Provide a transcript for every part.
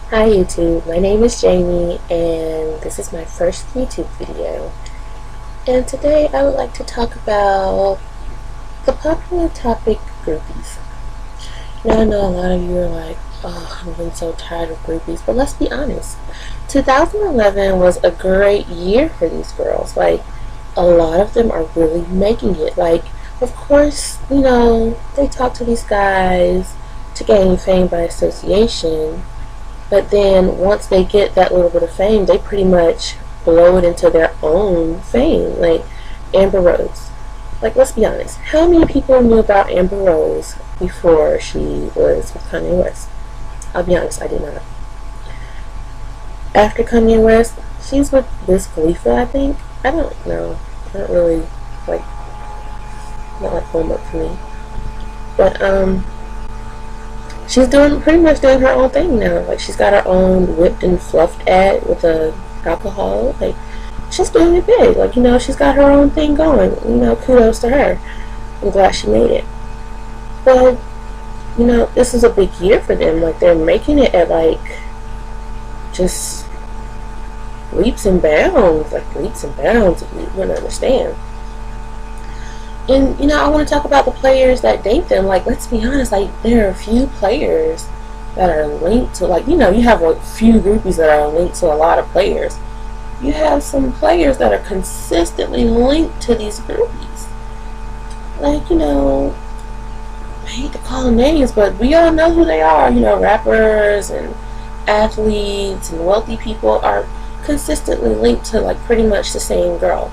Hi YouTube, my name is Jamie and this is my first YouTube video. And today I would like to talk about the popular topic groupies. Now I know a lot of you are like, oh, I've been so tired of groupies, but let's be honest. 2011 was a great year for these girls. Like, a lot of them are really making it. Like, of course, they talk to these guys to gain fame by association. But then once they get that little bit of fame, they pretty much blow it into their own fame. Like Amber Rose. Like, let's be honest. How many people knew about Amber Rose before she was with Kanye West? I'll be honest, I did not. After Kanye West, she's with Wiz Khalifa, I think. I don't know. I don't really like, not like homework for me. But she's pretty much doing her own thing now. Like, she's got her own whipped and fluffed ad with the alcohol. Like, she's doing it big. Like, she's got her own thing going. Kudos to her. I'm glad she made it. But, this is a big year for them. Like, they're making it at, like, just leaps and bounds. Like, leaps and bounds, if you wouldn't understand. And, I want to talk about the players that date them. Like, let's be honest, like, there are a few players that are linked to, like, you have a few groupies that are linked to a lot of players. You have some players that are consistently linked to these groupies. Like, I hate to call them names, but we all know who they are. Rappers and athletes and wealthy people are consistently linked to, like, pretty much the same girl.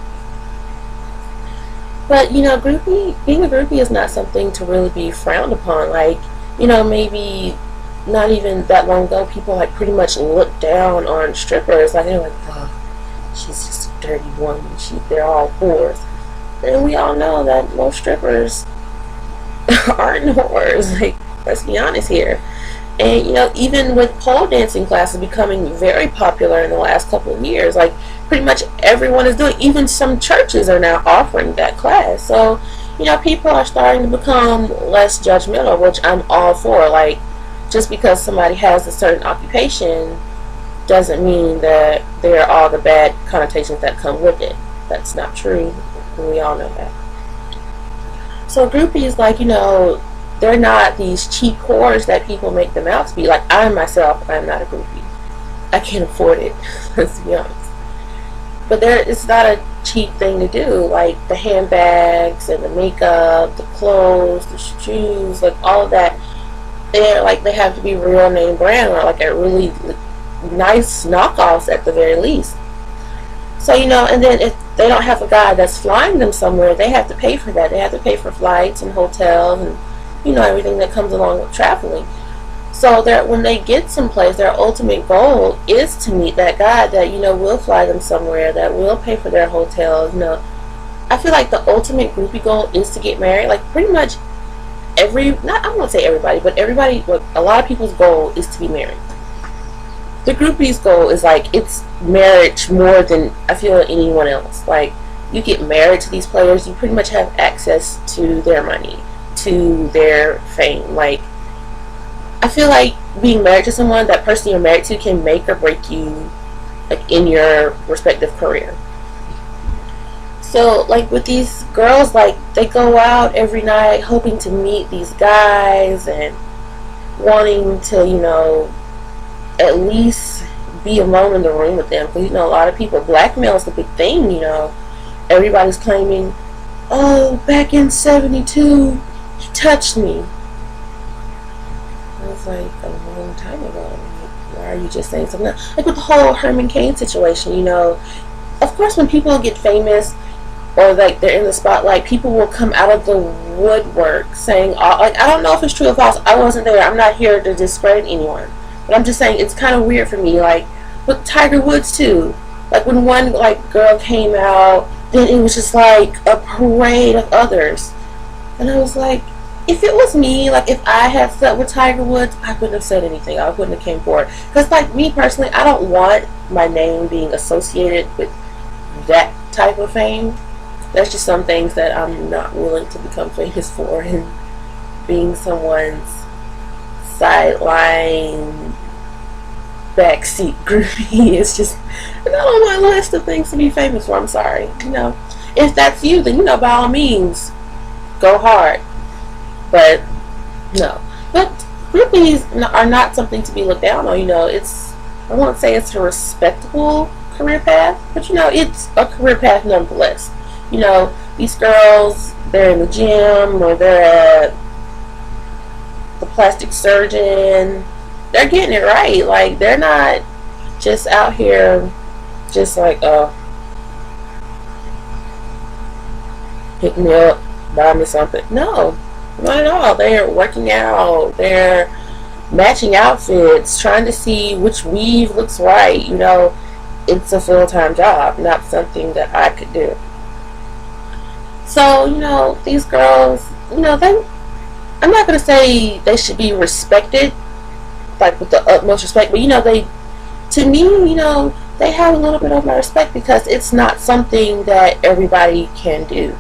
But, being a groupie is not something to really be frowned upon. Like, maybe not even that long ago, people, like, pretty much looked down on strippers. Like, they're like, oh, she's just a dirty woman. They're all whores. And we all know that most strippers aren't whores. Like, let's be honest here. And, even with pole dancing classes becoming very popular in the last couple of years, like, pretty much everyone is doing, even some churches are now offering that class. So, people are starting to become less judgmental, which I'm all for. Like, just because somebody has a certain occupation doesn't mean that there are all the bad connotations that come with it. That's not true. We all know that. So groupies, like, they're not these cheap whores that people make them out to be. Like, I'm not a groupie. I can't afford it. Let's be honest. But it's not a cheap thing to do. Like, the handbags and the makeup, the clothes, the shoes, like, all of that. They have to be real name brand, or like a really nice knockoffs at the very least. So, and then if they don't have a guy that's flying them somewhere, they have to pay for that. They have to pay for flights and hotels and everything that comes along with traveling. So when they get someplace, their ultimate goal is to meet that guy that, will fly them somewhere, that will pay for their hotels. I feel like the ultimate groupie goal is to get married. Like, pretty much I won't say everybody, but everybody, a lot of people's goal is to be married. The groupie's goal is, like, it's marriage more than, I feel, anyone else. Like, you get married to these players, you pretty much have access to their money, to their fame. Like, I feel like being married to someone, that person you're married to, can make or break you, like, in your respective career. So, like, with these girls, like, they go out every night hoping to meet these guys and wanting to, at least be alone in the room with them. Because, a lot of people, blackmail is the big thing, Everybody's claiming, oh, back in 72, he touched me. I was like, a long time ago. Why are you just saying something else? Like, with the whole Herman Cain situation, of course, when people get famous or, like, they're in the spotlight, people will come out of the woodwork saying, like, I don't know if it's true or false. I wasn't there. I'm not here to discredit anyone. But I'm just saying, it's kind of weird for me. Like, with Tiger Woods, too. Like, when one, like, girl came out, then it was just, like, a parade of others. And I was like, if it was me, like, if I had slept with Tiger Woods, I wouldn't have said anything. I wouldn't have came forward. Because, like, me personally, I don't want my name being associated with that type of fame. That's just some things that I'm not willing to become famous for. And being someone's sideline backseat groupie. It's just not on my list of things to be famous for. I'm sorry. If that's you, then by all means, go hard. But no. But groupies are not something to be looked down on. I won't say it's a respectable career path, but it's a career path nonetheless. These girls, they're in the gym or they're at the plastic surgeon. They're getting it right. Like, they're not just out here just like, pick me up, buy me something. No, not at all. They're working out. They're matching outfits, trying to see which weave looks right. It's a full-time job, not something that I could do. So, these girls, I'm not going to say they should be respected, like with the utmost respect, but, to me, they have a little bit of my respect because it's not something that everybody can do.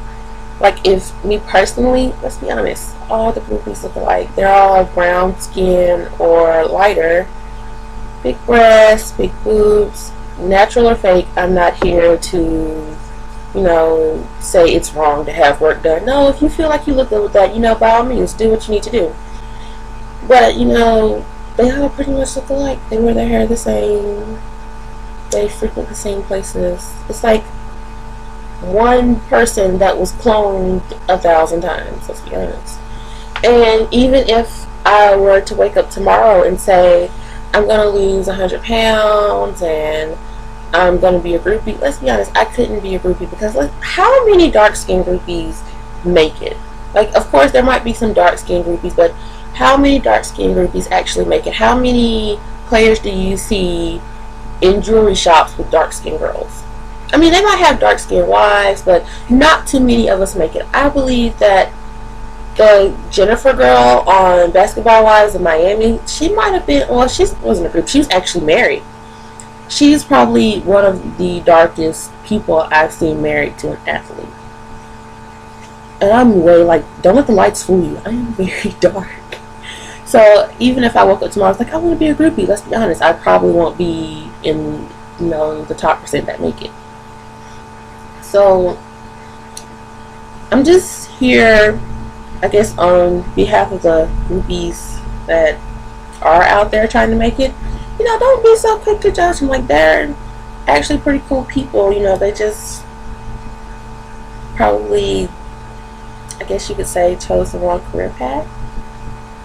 Like, if me personally, let's be honest, all the groupies look alike. They're all brown skin or lighter, big breasts, big boobs, natural or fake. I'm not here to say it's wrong to have work done. No, if you feel like you look good with that, by all means, do what you need to do. But, they all pretty much look alike. They wear their hair the same. They frequent the same places. It's like one person that was cloned 1,000 times, let's be honest. And even if I were to wake up tomorrow and say, I'm going to lose 100 pounds and I'm going to be a groupie, let's be honest, I couldn't be a groupie because how many dark-skinned groupies make it? Like, of course, there might be some dark-skinned groupies, but how many dark-skinned groupies actually make it? How many players do you see in jewelry shops with dark-skinned girls? I mean, they might have dark-skinned wives, but not too many of us make it. I believe that the Jennifer girl on Basketball Wives in Miami, she might have been, well, she wasn't a group, she was actually married. She's probably one of the darkest people I've seen married to an athlete. And I'm way don't let the lights fool you. I am very dark. So even if I woke up tomorrow, I was like, I want to be a groupie. Let's be honest, I probably won't be in, the top percent that make it. So I'm just here, I guess, on behalf of the groupies that are out there trying to make it. Don't be so quick to judge them. Like, they're actually pretty cool people. They just probably, I guess you could say, chose the wrong career path.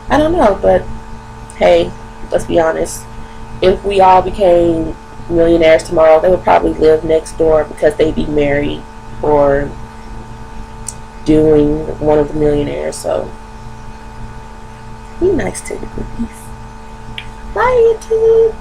I don't know, but hey, let's be honest. If we all became millionaires tomorrow, they would probably live next door because they'd be married or doing one of the millionaires. So be nice to the groupies. Bye, YouTube.